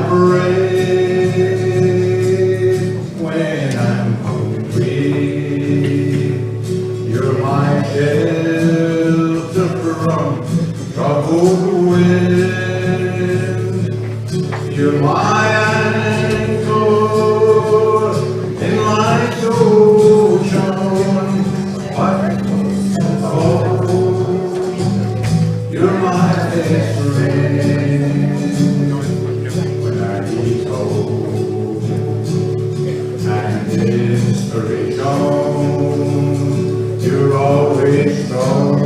bread when I'm hungry. You're my shelter from troubled wind. You're my anchor in life's ocean. You're my best friend when I need hope and inspiration. You're always strong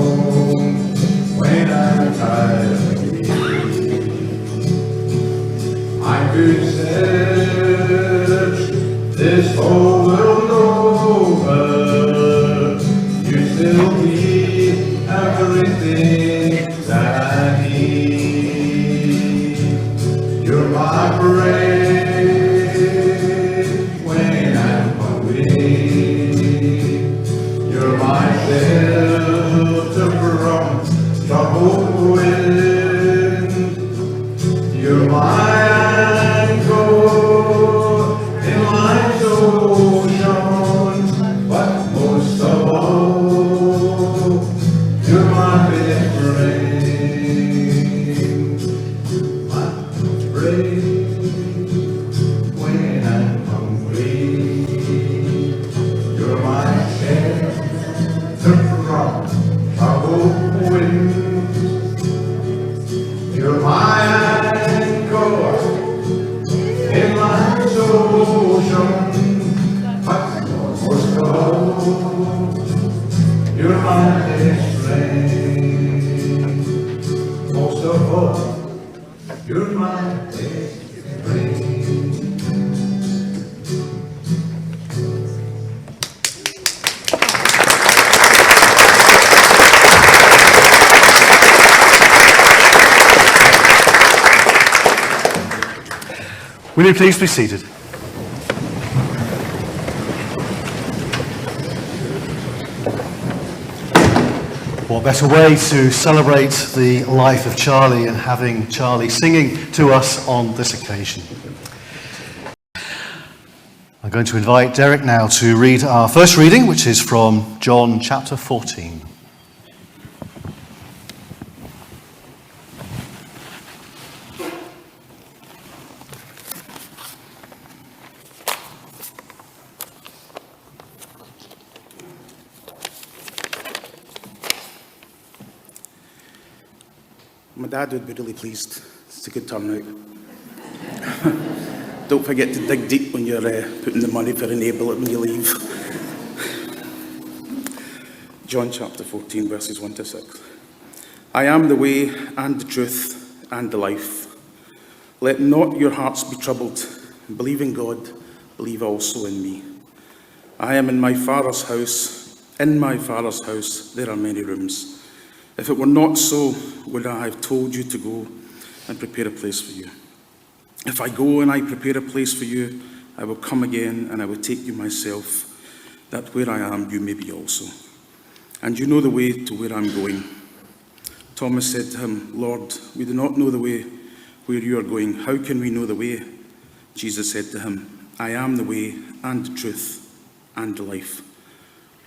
when I'm tired and weak. I could search this whole world over, you still need everything that I need. You're my bread when I'm hungry. You're my shelter from troubled wind. You're my anchor in life's ocean. But most of all, you're my best friend. My bread when I'm hungry. You're my shelter from troubled wind. You're my anchor in life's ocean. But most of all, you're my best friend. Most of all, you're my best friend. Will you please be seated? What better way to celebrate the life of Charlie and having Charlie singing to us on this occasion. I'm going to invite Derek now to read our first reading, which is from John chapter 14. My dad would be really pleased. It's a good turnout. Don't forget to dig deep when you're putting the money for enabler when you leave. John chapter 14, verses 1 to 6. I am the way and the truth and the life. Let not your hearts be troubled. Believe in God, believe also in me. I am in my Father's house. In my Father's house there are many rooms. If it were not so, would I have told you to go and prepare a place for you? If I go and I prepare a place for you, I will come again and I will take you myself, that where I am, you may be also. And you know the way to where I'm going. Thomas said to him, Lord, we do not know the way where you are going. How can we know the way? Jesus said to him, I am the way and the truth and the life.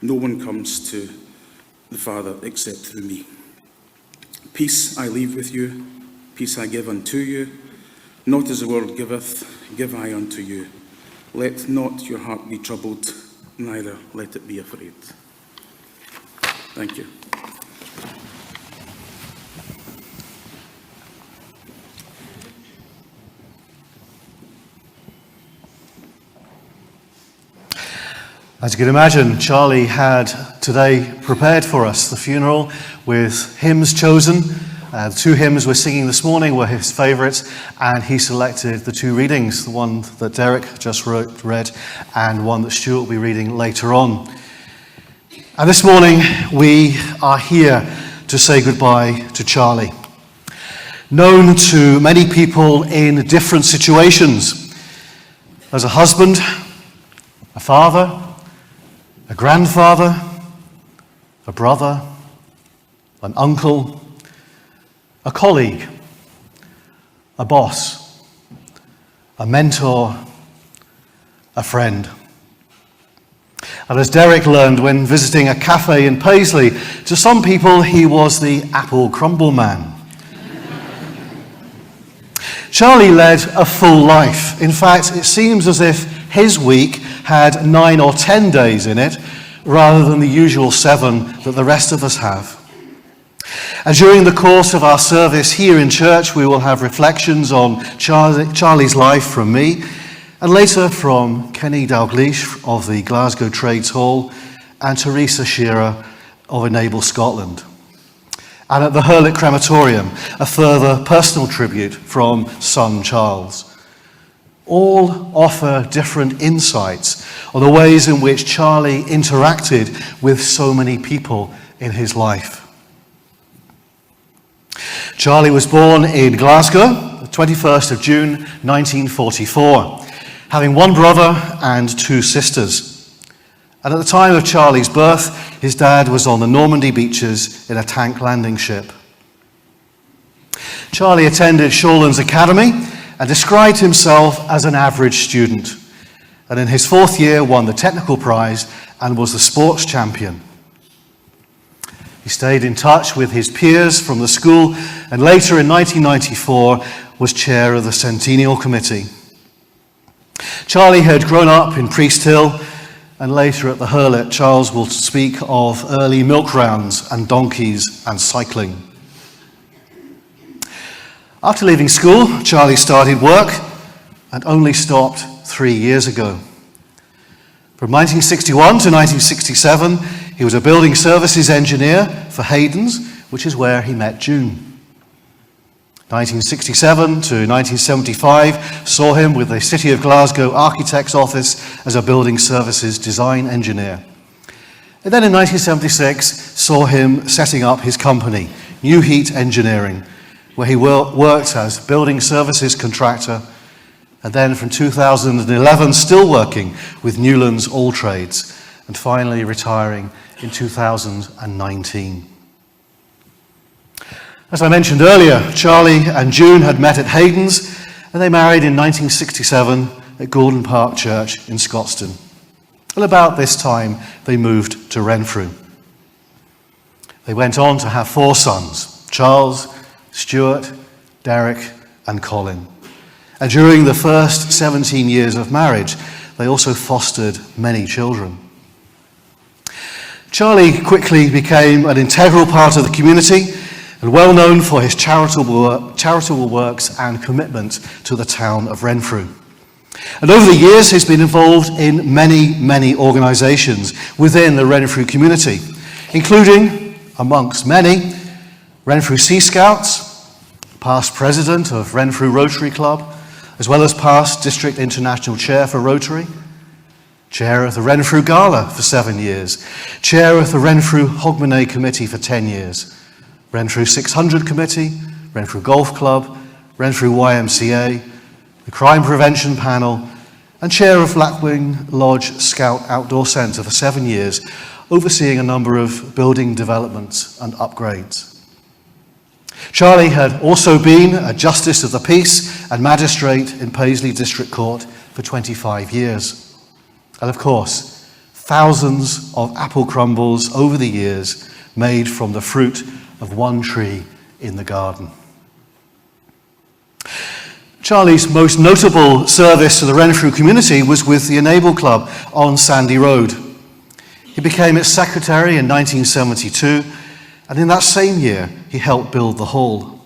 No one comes to the Father except through me. Peace I leave with you, peace I give unto you. Not as the world giveth, give I unto you. Let not your heart be troubled, neither let it be afraid. Thank you. As you can imagine, Charlie had today prepared for us the funeral with hymns chosen. The two hymns we're singing this morning were his favourites, and he selected the two readings, the one that Derek just read and one that Stuart will be reading later on. And this morning we are here to say goodbye to Charlie. Known to many people in different situations, as a husband, a father, a grandfather, a brother, an uncle, a colleague, a boss, a mentor, a friend. And as Derek learned when visiting a cafe in Paisley, to some people he was the apple crumble man. Charlie led a full life. In fact, it seems as if his week had 9 or 10 days in it, rather than the usual 7 that the rest of us have. And during the course of our service here in church, we will have reflections on Charlie's life from me, and later from Kenny Dalgleish of the Glasgow Trades Hall and Teresa Shearer of Enable Scotland. And at the Hurlet Crematorium, a further personal tribute from son Charles. All offer different insights on the ways in which Charlie interacted with so many people in his life. Charlie was born in Glasgow, the 21st of June 1944. Having 1 brother and 2 sisters. And at the time of Charlie's birth, his dad was on the Normandy beaches in a tank landing ship. Charlie attended Newlands Academy and described himself as an average student. And in his 4th year won the technical prize and was the sports champion. He stayed in touch with his peers from the school and later in 1994 was chair of the Centennial Committee. Charlie had grown up in Priest Hill, and later at the Hurlet, Charles will speak of early milk rounds and donkeys and cycling. After leaving school, Charlie started work and only stopped 3 years ago. From 1961 to 1967, he was a building services engineer for Hayden's, which is where he met June. 1967 to 1975 saw him with the City of Glasgow Architect's Office as a building services design engineer. And then in 1976 saw him setting up his company, New Heat Engineering, where he worked as building services contractor, and then from 2011 still working with Newlands All Trades, and finally retiring in 2019. As I mentioned earlier, Charlie and June had met at Hayden's, and they married in 1967 at Gordon Park Church in Scotstoun. And about this time, they moved to Renfrew. They went on to have 4 sons, Charles, Stuart, Derek, and Colin. And during the first 17 years of marriage, they also fostered many children. Charlie quickly became an integral part of the community, and well known for his charitable works and commitment to the town of Renfrew. And over the years, he's been involved in many organisations within the Renfrew community, including, amongst many, Renfrew Sea Scouts, past president of Renfrew Rotary Club, as well as past district international chair for Rotary, chair of the Renfrew Gala for 7 years, chair of the Renfrew Hogmanay Committee for 10 years, Renfrew 600 Committee, Renfrew Golf Club, Renfrew YMCA, the Crime Prevention Panel, and chair of Blackwing Lodge Scout Outdoor Centre for 7 years, overseeing a number of building developments and upgrades. Charlie had also been a Justice of the Peace and Magistrate in Paisley District Court for 25 years. And of course, thousands of apple crumbles over the years made from the fruit of one tree in the garden. Charlie's most notable service to the Renfrew community was with the Enable Club on Sandy Road. He became its secretary in 1972, and in that same year, he helped build the hall.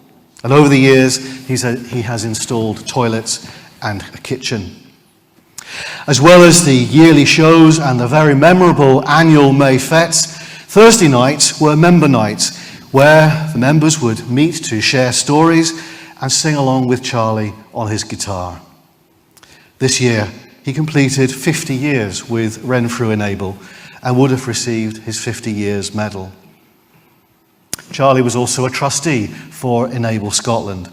And over the years, he has installed toilets and a kitchen. As well as the yearly shows and the very memorable annual May Fetes, Thursday nights were member nights, where the members would meet to share stories and sing along with Charlie on his guitar. This year, he completed 50 years with Renfrew Enable and would have received his 50 years medal. Charlie was also a trustee for Enable Scotland,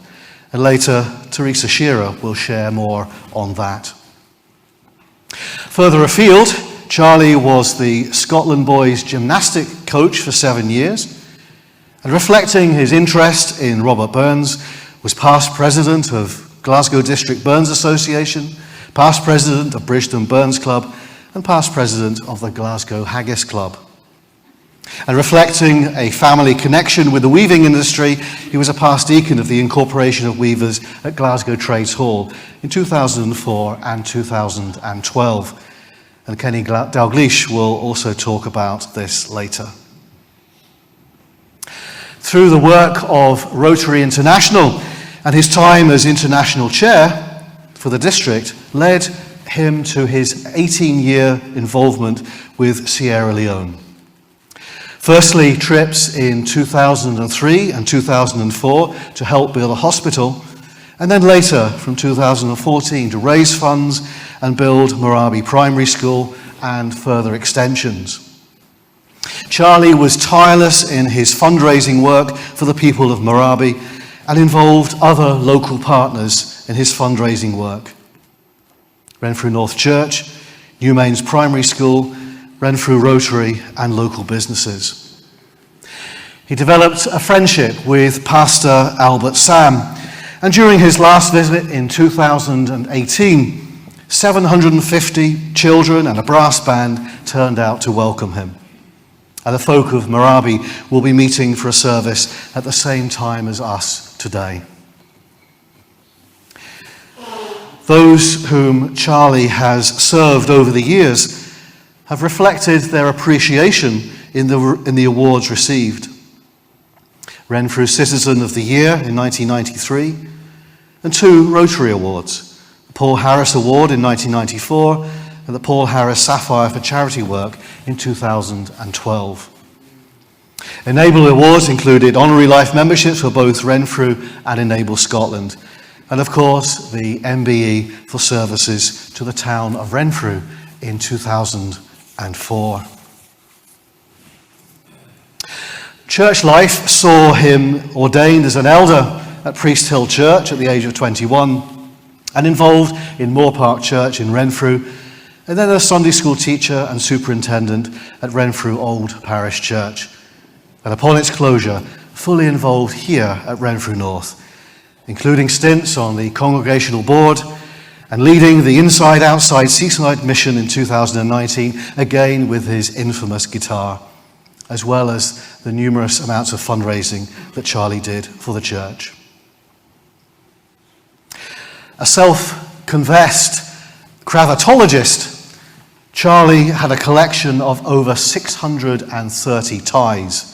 and later Teresa Shearer will share more on that. Further afield, Charlie was the Scotland boys gymnastic coach for 7 years, and reflecting his interest in Robert Burns, was past president of Glasgow District Burns Association, past president of Bridgeton Burns Club, and past president of the Glasgow Haggis Club. And reflecting a family connection with the weaving industry, he was a past deacon of the Incorporation of Weavers at Glasgow Trades Hall in 2004 and 2012. And Kenny Dalgleish will also talk about this later. Through the work of Rotary International and his time as international chair for the district led him to his 18-year involvement with Sierra Leone. Firstly, trips in 2003 and 2004 to help build a hospital, and then later from 2014 to raise funds and build Moorabbie Primary School and further extensions. Charlie was tireless in his fundraising work for the people of Moorabbie and involved other local partners in his fundraising work. Renfrew North Church, Newlands Primary School, Renfrew Rotary and local businesses. He developed a friendship with Pastor Albert Sam, and during his last visit in 2018, 750 children and a brass band turned out to welcome him. And the folk of Moorabbie will be meeting for a service at the same time as us today. Those whom Charlie has served over the years have reflected their appreciation in the awards received. Renfrew Citizen of the Year in 1993, and 2 Rotary Awards, the Paul Harris Award in 1994, and the Paul Harris Sapphire for Charity Work in 2012. Enable Awards included honorary life memberships for both Renfrew and Enable Scotland, and of course the MBE for services to the town of Renfrew in 2004. Church life saw him ordained as an elder at Priest Hill Church at the age of 21 and involved in Moore Park Church in Renfrew, and then a Sunday school teacher and superintendent at Renfrew Old Parish Church, and upon its closure, fully involved here at Renfrew North, including stints on the congregational board and leading the inside-outside seaside mission in 2019, again with his infamous guitar, as well as the numerous amounts of fundraising that Charlie did for the church. A self-confessed cravatologist, Charlie had a collection of over 630 ties.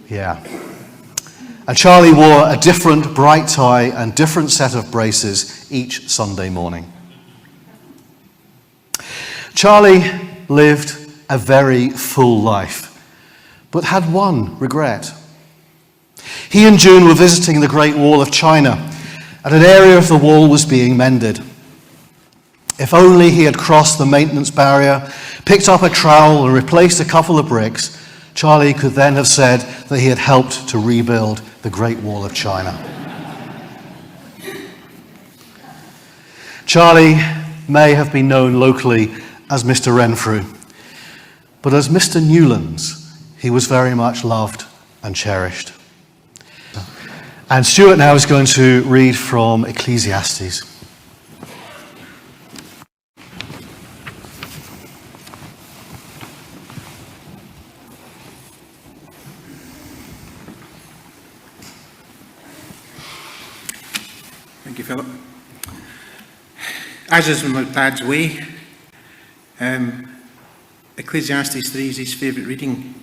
Yeah. And Charlie wore a different bright tie and different set of braces each Sunday morning. Charlie lived a very full life, but had one regret. He and June were visiting the Great Wall of China, and an area of the wall was being mended. If only he had crossed the maintenance barrier, picked up a trowel and replaced a couple of bricks, Charlie could then have said that he had helped to rebuild the Great Wall of China. Charlie may have been known locally as Mr. Renfrew, but as Mr. Newlands, he was very much loved and cherished. And Stuart now is going to read from Ecclesiastes. Thank you, Philip. As is my dad's way, Ecclesiastes 3 is his favourite reading.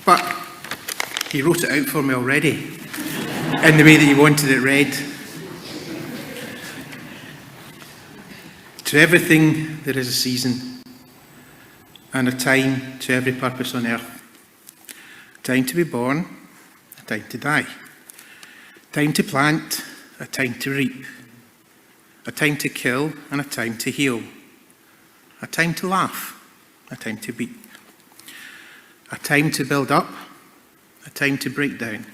But he wrote it out for me already, in the way that he wanted it read. To everything there is a season, and a time to every purpose on earth. A time to be born, a time to die. A time to plant, a time to reap. A time to kill, and a time to heal. A time to laugh, a time to weep. A time to build up, a time to break down.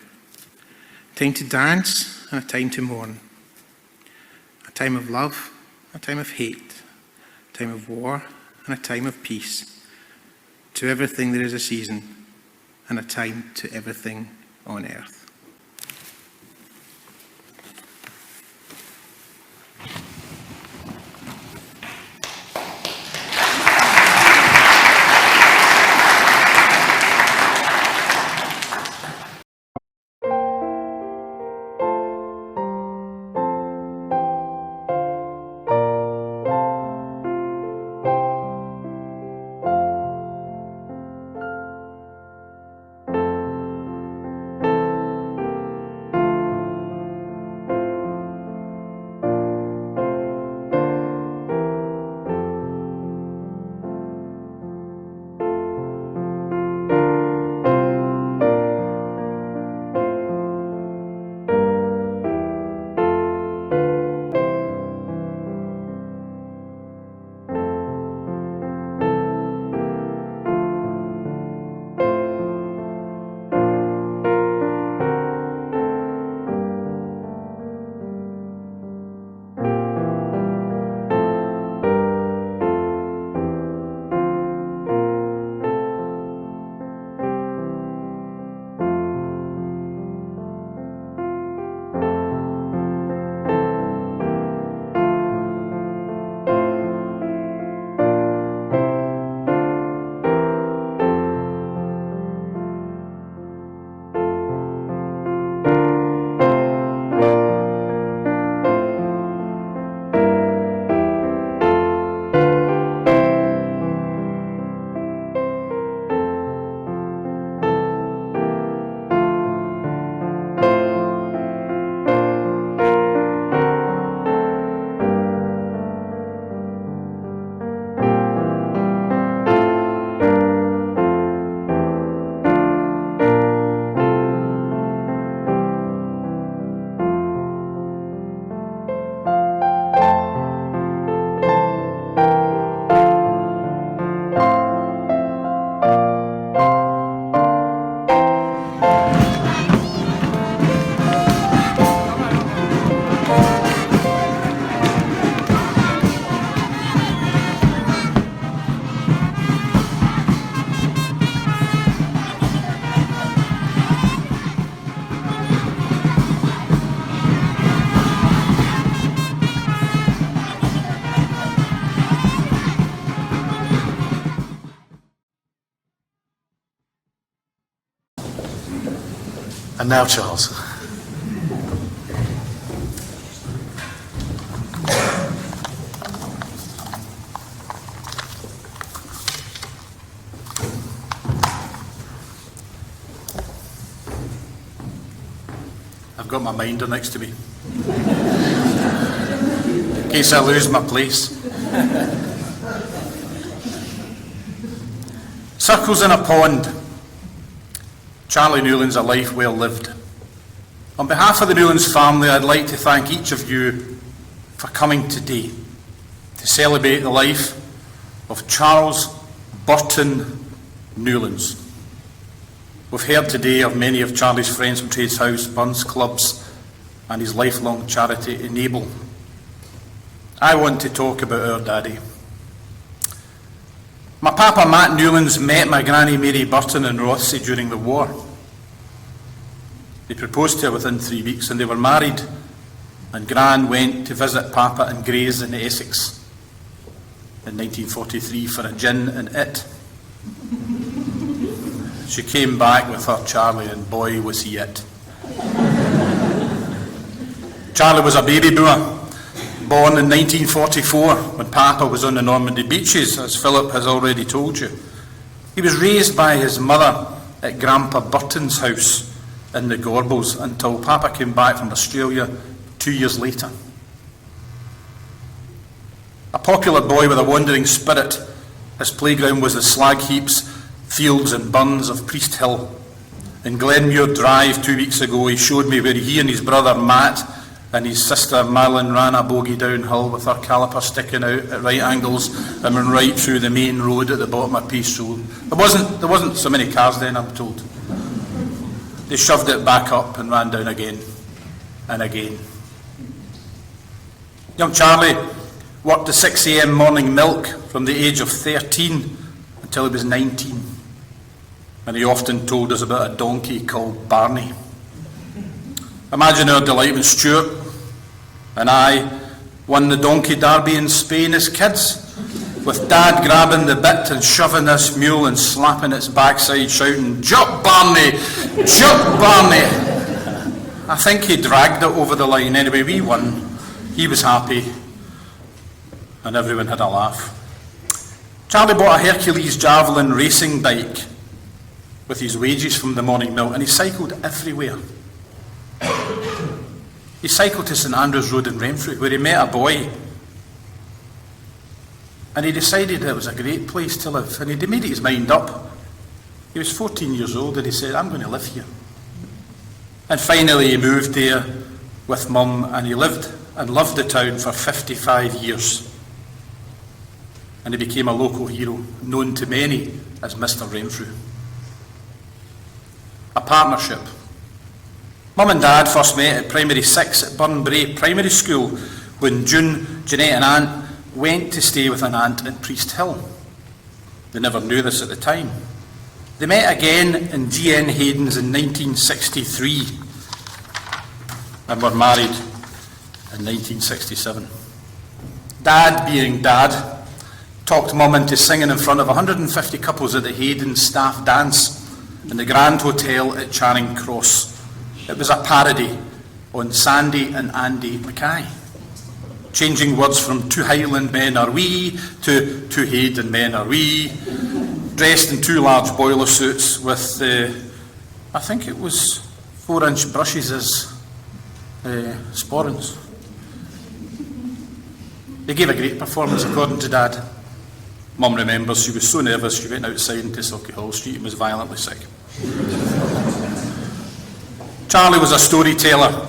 A time to dance, and a time to mourn. A time of love, a time of hate. A time of war, and a time of peace. To everything there is a season, and a time to everything on earth. And now Charles. I've got my minder next to me, in case I lose my place. Circles in a pond. Charlie Newlands, a life well lived. On behalf of the Newlands family, I'd like to thank each of you for coming today to celebrate the life of Charles Burton Newlands. We've heard today of many of Charlie's friends from Trades House, Burns Clubs, and his lifelong charity Enable. I want to talk about our daddy. My papa Matt Newlands met my granny Mary Burton in Rothsay during the war. He proposed to her within 3 weeks and they were married, and Gran went to visit Papa in Grays in Essex in 1943 for a gin and it. She came back with her Charlie, and boy was he it. Charlie was a baby boomer, born in 1944 when Papa was on the Normandy beaches, as Philip has already told you. He was raised by his mother at Grandpa Burton's house in the Gorbals until Papa came back from Australia 2 years later. A popular boy with a wandering spirit, his playground was the slag heaps, fields and burns of Priest Hill. In Glenmuir Drive 2 weeks ago, he showed me where he and his brother Matt and his sister Marilyn ran a bogey downhill with her caliper sticking out at right angles and went right through the main road at the bottom of Peace Road. There wasn't so many cars then, I'm told. They shoved it back up and ran down again and again. Young Charlie worked the 6 a.m. morning milk from the age of 13 until he was 19. And he often told us about a donkey called Barney. Imagine our delight when Stuart and I won the donkey derby in Spain as kids, with Dad grabbing the bit and shoving this mule and slapping its backside, shouting, "Jump, Barney! Jump, Barney!" I think he dragged it over the line. Anyway, we won. He was happy, and everyone had a laugh. Charlie bought a Hercules Javelin racing bike with his wages from the morning milk, and he cycled everywhere. He cycled to St Andrews Road in Renfrew, where he met a boy, and he decided it was a great place to live, and he'd made his mind up. He was 14 years old, and he said, "I'm going to live here." And finally he moved there with Mum, and he lived and loved the town for 55 years. And he became a local hero, known to many as Mr. Renfrew. A partnership. Mum and Dad first met at Primary 6 at Burnbrae Primary School when June, Jeanette and Aunt went to stay with an aunt in Priest Hill. They never knew this at the time. They met again in G.N. Hayden's in 1963 and were married in 1967. Dad, being Dad, talked Mum into singing in front of 150 couples at the Hayden staff dance in the Grand Hotel at Charing Cross. It was a parody on Sandy and Andy Mackay, changing words from "two Highland men are we" to "two Hayden men are we," dressed in 2 large boiler suits with, I think it was 4-inch brushes as sporrans. They gave a great performance, according to Dad. Mum remembers she was so nervous she went outside into Sauchiehall Street and was violently sick. Charlie was a storyteller,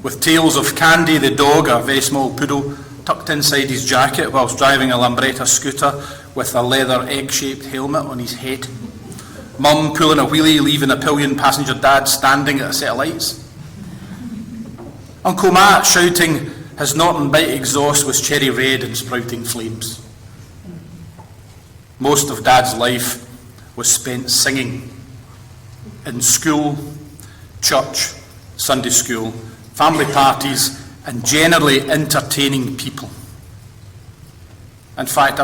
with tales of Candy the dog, a very small poodle, tucked inside his jacket whilst driving a Lambretta scooter with a leather egg-shaped helmet on his head. Mum pulling a wheelie, leaving a pillion passenger Dad standing at a set of lights. Uncle Matt shouting his Norton Bite exhaust was cherry red and sprouting flames. Most of Dad's life was spent singing in school, church, Sunday school, family parties, and generally entertaining people. In fact,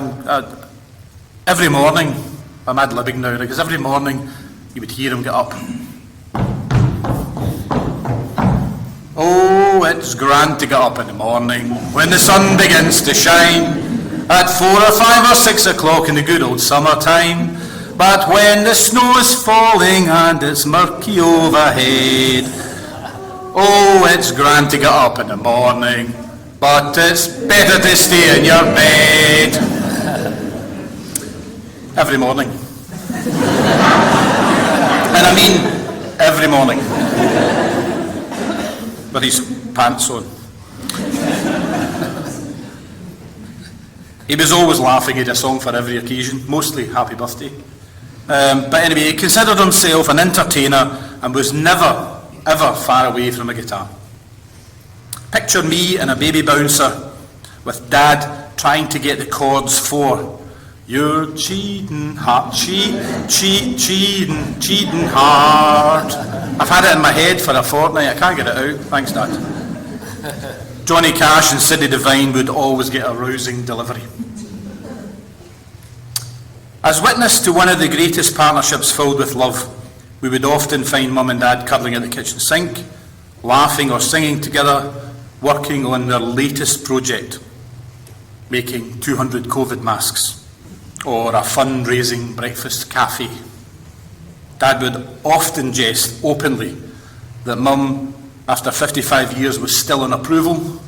every morning, I'm ad-libbing now, because every morning you would hear him get up it's grand to get up in the morning when the sun begins to shine at 4 or 5 or 6 o'clock in the good old summertime. But when the snow is falling and it's murky overhead, oh, it's grand to get up in the morning, but it's better to stay in your bed. Every morning. And I mean every morning. With his pants on. He was always laughing. He had a song for every occasion, mostly happy birthday. But anyway, he considered himself an entertainer and was never, ever far away from a guitar. Picture me and a baby bouncer with Dad trying to get the chords for "You're cheating heart, cheating heart." I've had it in my head for a fortnight. I can't get it out. Thanks, Dad. Johnny Cash and Sidney Devine would always get a rousing delivery. As witness to one of the greatest partnerships filled with love, we would often find Mum and Dad cuddling at the kitchen sink, laughing or singing together, working on their latest project, making 200 COVID masks, or a fundraising breakfast cafe. Dad would often jest openly that Mum, after 55 years, was still on approval.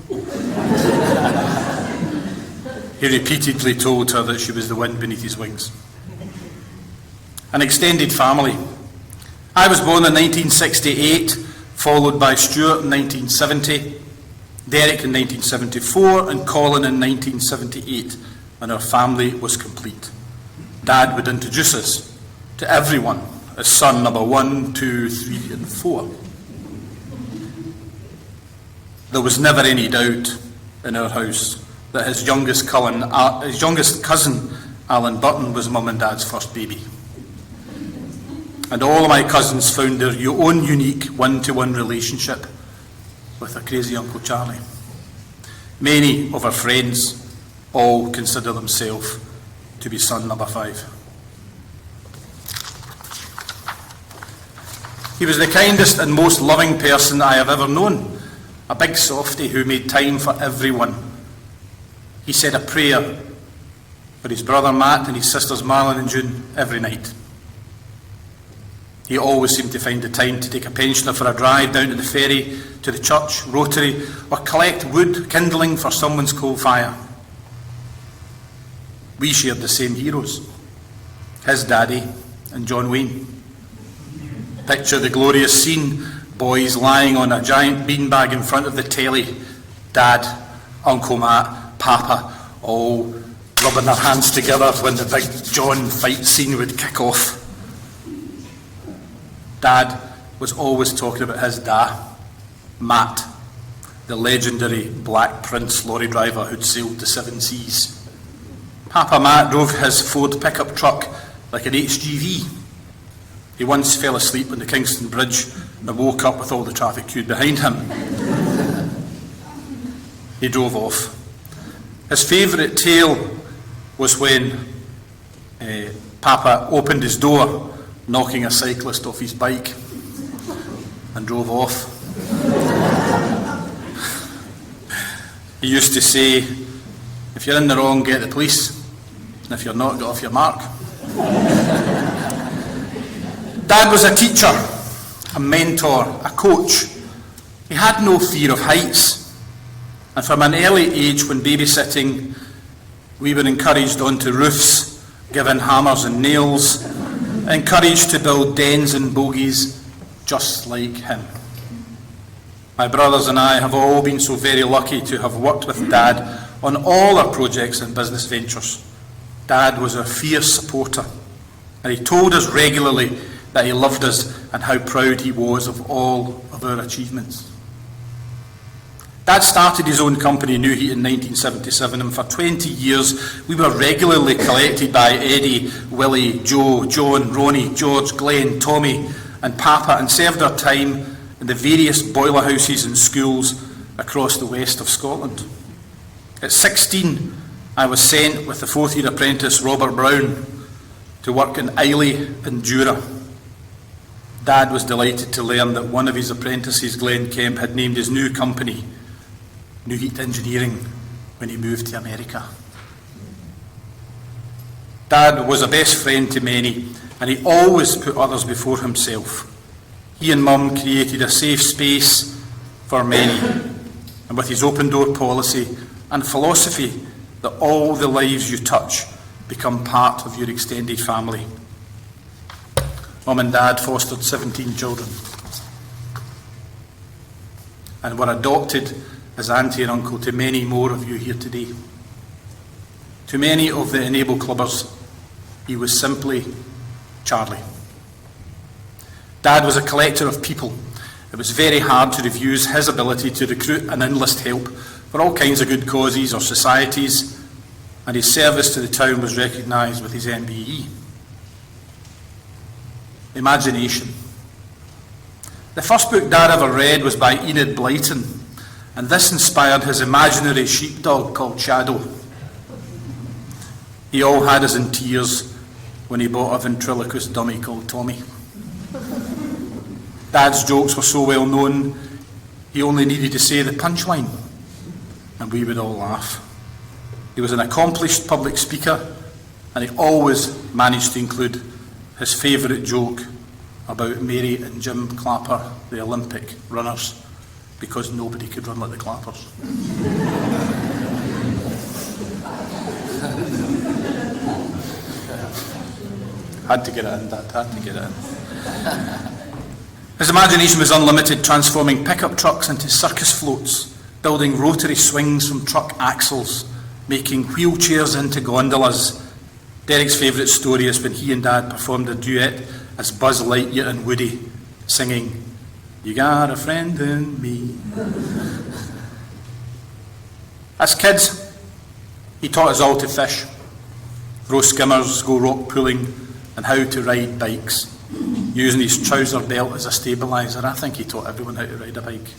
He repeatedly told her that she was the wind beneath his wings. An extended family. I was born in 1968, followed by Stuart in 1970, Derek in 1974, and Colin in 1978, and our family was complete. Dad would introduce us to everyone as son number 1, 2, 3, and 4. There was never any doubt in our house that his youngest cousin, Alan Burton, was Mum and Dad's first baby. And all of my cousins found their own unique one-to-one relationship with a crazy Uncle Charlie. Many of our friends all consider themselves to be son number 5. He was the kindest and most loving person I have ever known, a big softy who made time for everyone. He said a prayer for his brother Matt and his sisters Marlon and June every night. He always seemed to find the time to take a pensioner for a drive down to the ferry, to the church, Rotary, or collect wood kindling for someone's coal fire. We shared the same heroes, his daddy and John Wayne. Picture the glorious scene, boys lying on a giant beanbag in front of the telly, Dad, Uncle Matt, Papa, all rubbing their hands together when the big John fight scene would kick off. Dad was always talking about his dad, Matt, the legendary Black Prince lorry driver who'd sailed the 7 seas. Papa Matt drove his Ford pickup truck like an HGV. He once fell asleep on the Kingston Bridge and woke up with all the traffic queued behind him. He drove off. His favourite tale was when Papa opened his door, knocking a cyclist off his bike, and drove off. He used to say, if you're in the wrong, get the police, and if you're not, get off your mark. Dad was a teacher, a mentor, a coach. He had no fear of heights, and from an early age when babysitting, we were encouraged onto roofs, given hammers and nails, encouraged to build dens and bogies just like him. My brothers and I have all been so very lucky to have worked with Dad on all our projects and business ventures. Dad was a fierce supporter, and he told us regularly that he loved us and how proud he was of all of our achievements. Dad started his own company, New Heat, in 1977, and for 20 years we were regularly collected by Eddie, Willie, Joe, John, Ronnie, George, Glenn, Tommy and Papa, and served our time in the various boiler houses and schools across the west of Scotland. At 16, I was sent with the 4th year apprentice Robert Brown to work in Islay and Jura. Dad was delighted to learn that one of his apprentices, Glenn Kemp, had named his new company New Heat Engineering when he moved to America. Dad was a best friend to many, and he always put others before himself. He and Mum created a safe space for many, and with his open door policy and philosophy that all the lives you touch become part of your extended family. Mum and Dad fostered 17 children and were adopted as auntie and uncle to many more of you here today. To many of the Enable Clubbers, he was simply Charlie. Dad was a collector of people. It was very hard to refuse his ability to recruit and enlist help for all kinds of good causes or societies, and his service to the town was recognised with his MBE. Imagination. The first book Dad ever read was by Enid Blyton, and this inspired his imaginary sheepdog called Shadow. He all had us in tears when he bought a ventriloquist dummy called Tommy. Dad's jokes were so well known, he only needed to say the punchline, and we would all laugh. He was an accomplished public speaker, and he always managed to include his favourite joke about Mary and Jim Clapper, the Olympic runners, because nobody could run like the Clappers. Had to get it in, Dad, had to get it in. His imagination was unlimited, transforming pickup trucks into circus floats, building rotary swings from truck axles, making wheelchairs into gondolas. Derek's favourite story is when he and Dad performed a duet as Buzz Lightyear and Woody, singing, "You got a friend in me." As kids, he taught us all to fish, throw skimmers, go rock pooling, and how to ride bikes, using his trouser belt as a stabiliser. I think he taught everyone how to ride a bike.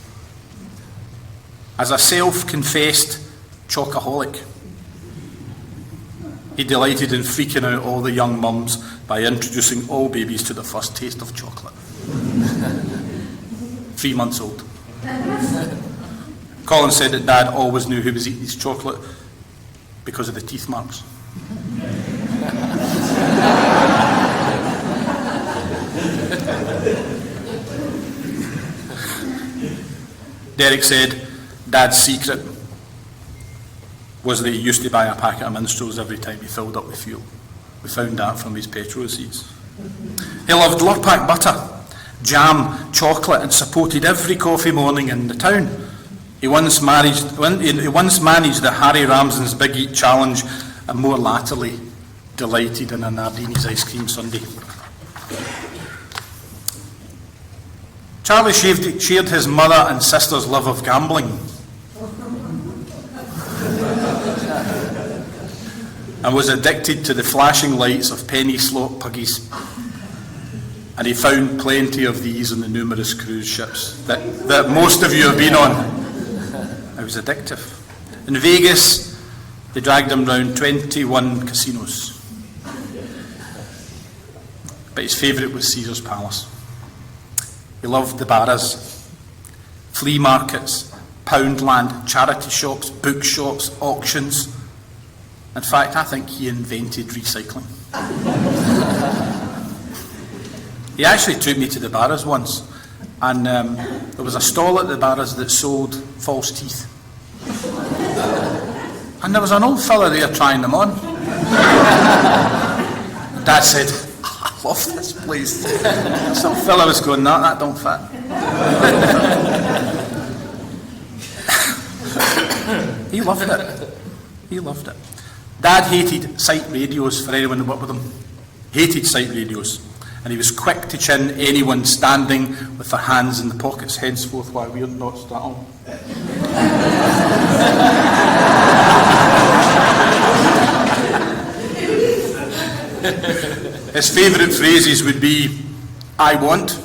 As a self-confessed chocoholic, he delighted in freaking out all the young mums by introducing all babies to the first taste of chocolate. 3 months old. Colin said that Dad always knew who was eating his chocolate because of the teeth marks. Derek said Dad's secret was that he used to buy a packet of minstrels every time he filled up with fuel. We found that from his petrol receipts. He loved Lurpak butter, jam, chocolate, and supported every coffee morning in the town. He once managed the Harry Ramsden's Big Eat Challenge, and more latterly delighted in a Nardini's ice cream sundae. Charlie shared his mother and sister's love of gambling, and was addicted to the flashing lights of penny slot puggies. And he found plenty of these on the numerous cruise ships that most of you have been on. It was addictive. In Vegas, they dragged him round 21 casinos. But his favourite was Caesar's Palace. He loved the barras, flea markets, poundland, charity shops, bookshops, auctions. In fact, I think he invented recycling. He actually took me to the barras once, and there was a stall at the barras that sold false teeth. And there was an old fella there trying them on. Dad said, "I love this place." Some fella was going, "No, that don't fit." He loved it. He loved it. Dad hated sight radios, for anyone who worked with him. Hated sight radios. And he was quick to chin anyone standing with their hands in the pockets, henceforth why we're not starting. His favourite phrases would be, "I want,"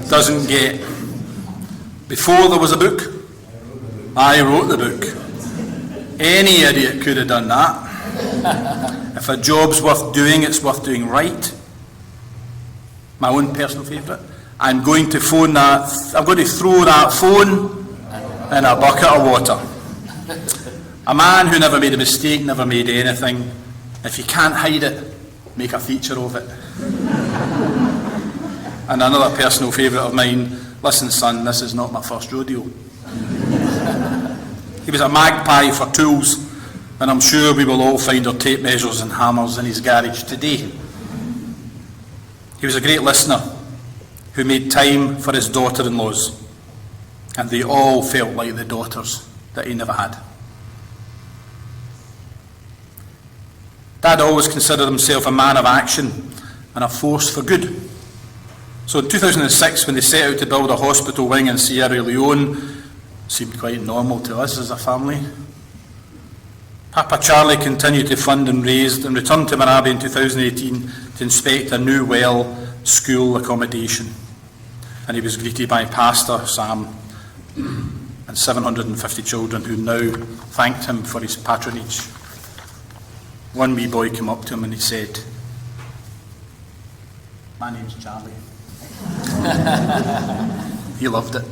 "doesn't get," "before there was a book," "I wrote the book," "any idiot could have done that," "if a job's worth doing, it's worth doing right," my own personal favourite. I'm going to throw that phone in a bucket of water. A man who never made a mistake, never made anything. If you can't hide it, make a feature of it. And another personal favourite of mine, listen son, this is not my first rodeo. He was a magpie for tools, and I'm sure we will all find our tape measures and hammers in his garage today. He was a great listener who made time for his daughter-in-laws, and they all felt like the daughters that he never had. Dad always considered himself a man of action and a force for good. So in 2006, when they set out to build a hospital wing in Sierra Leone, seemed quite normal to us as a family. Papa Charlie continued to fund and raise and returned to Marabi in 2018 to inspect a new well school accommodation. And he was greeted by Pastor Sam and 750 children who now thanked him for his patronage. One wee boy came up to him and he said, "My name's Charlie." He loved it.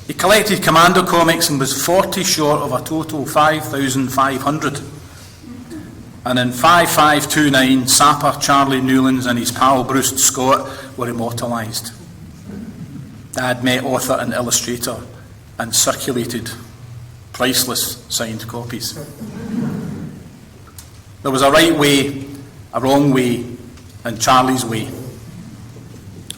He collected Commando comics and was 40 short of a total 5,500. And in 5529, Sapper Charlie Newlands and his pal Bruce Scott were immortalised. Dad met author and illustrator and circulated priceless signed copies. There was a right way, a wrong way, and Charlie's way.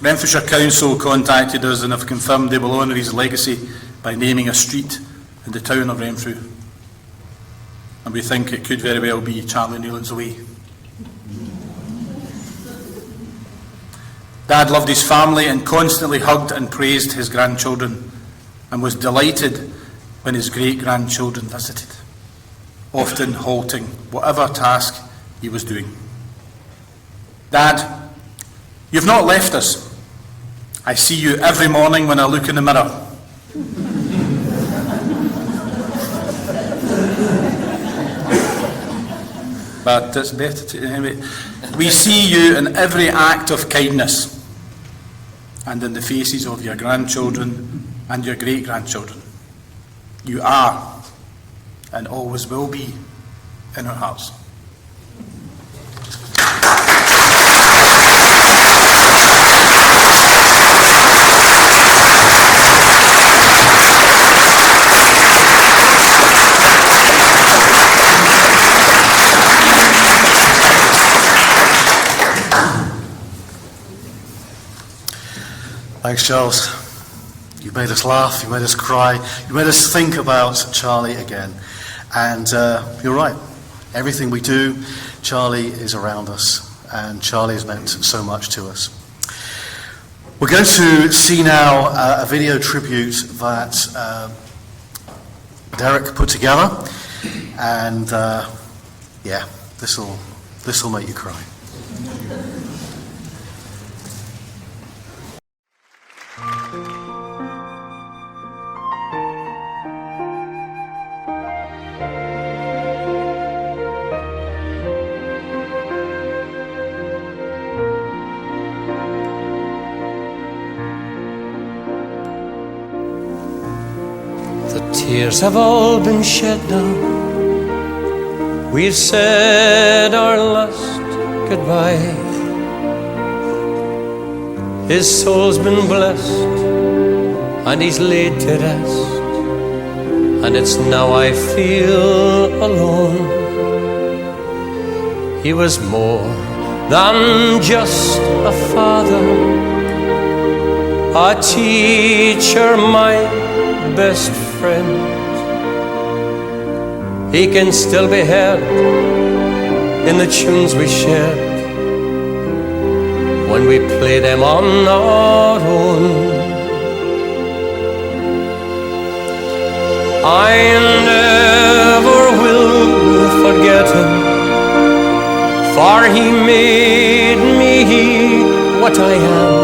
Renfrewshire Council contacted us and have confirmed they will honour his legacy by naming a street in the town of Renfrew. And we think it could very well be Charlie Newlands' way. Dad loved his family and constantly hugged and praised his grandchildren and was delighted when his great-grandchildren visited, often halting whatever task he was doing. "Dad, you've not left us. I see you every morning when I look in the mirror. But it's better to, anyway. We see you in every act of kindness and in the faces of your grandchildren and your great-grandchildren. You are and always will be in our hearts." Thanks, Charles. You made us laugh, you made us cry, you made us think about Charlie again. And you're right, everything we do, Charlie is around us, and Charlie has meant so much to us. We're going to see now a video tribute that Derek put together, and yeah, this will make you cry. Tears have all been shed now. We've said our last goodbye. His soul's been blessed and he's laid to rest, and it's now I feel alone. He was more than just a father, a teacher, my best friend. He can still be heard in the tunes we shared when we play them on our own. I never will forget him, for he made me what I am.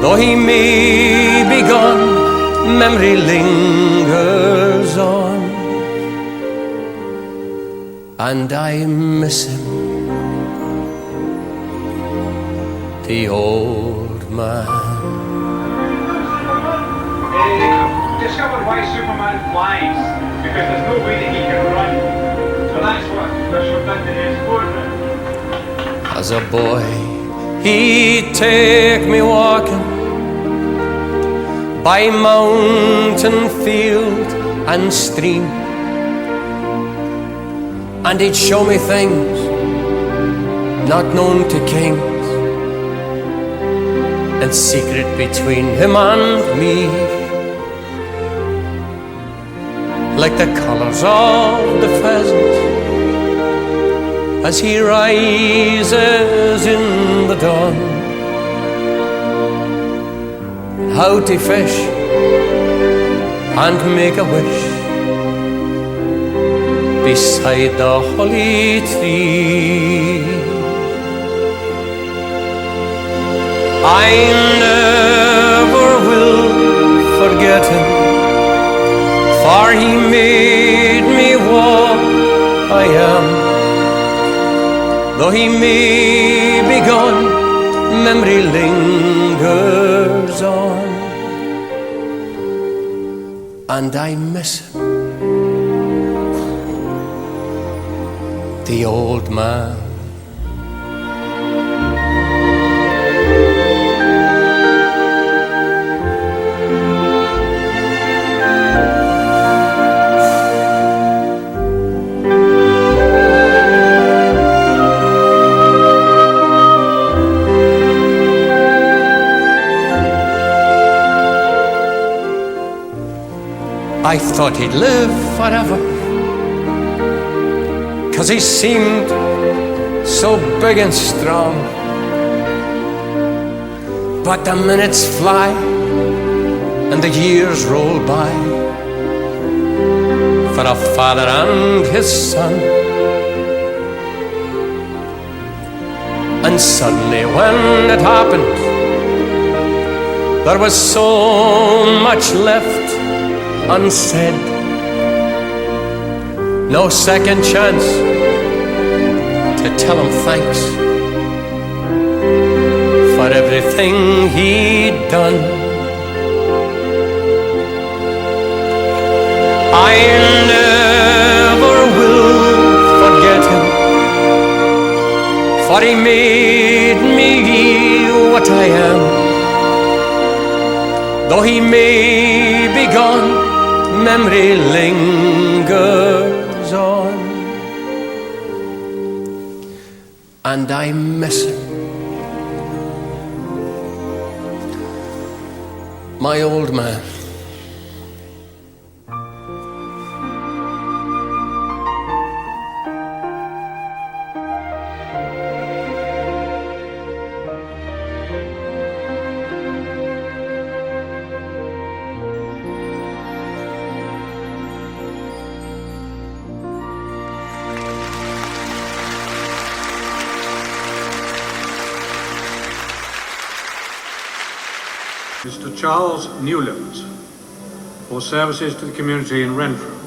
Though he may be gone, memory lingers on, and I miss him the old man. Discovered why Superman flies, because there's no way that he can run. So that's what Bishop did in his boardroom. As a boy, he'd take me walking by mountain, field and stream, and he'd show me things not known to kings, in secret between him and me, like the colours of the pheasant as he rises in the dawn, how to fish and make a wish beside the holly tree. I never will forget him, for he made me what I am. Though he may be gone, memory lingers on, and I miss him, the old man. I thought he'd live forever, 'cause he seemed so big and strong. But the minutes fly and the years roll by for a father and his son. And suddenly when it happened, there was so much left unsaid. No second chance to tell him thanks for everything he'd done. I never will forget him, for he made me what I am. Though he may be gone, memory lingers on, and I miss him, my old man. Mr. Charles Newlands, for services to the community in Renfrew.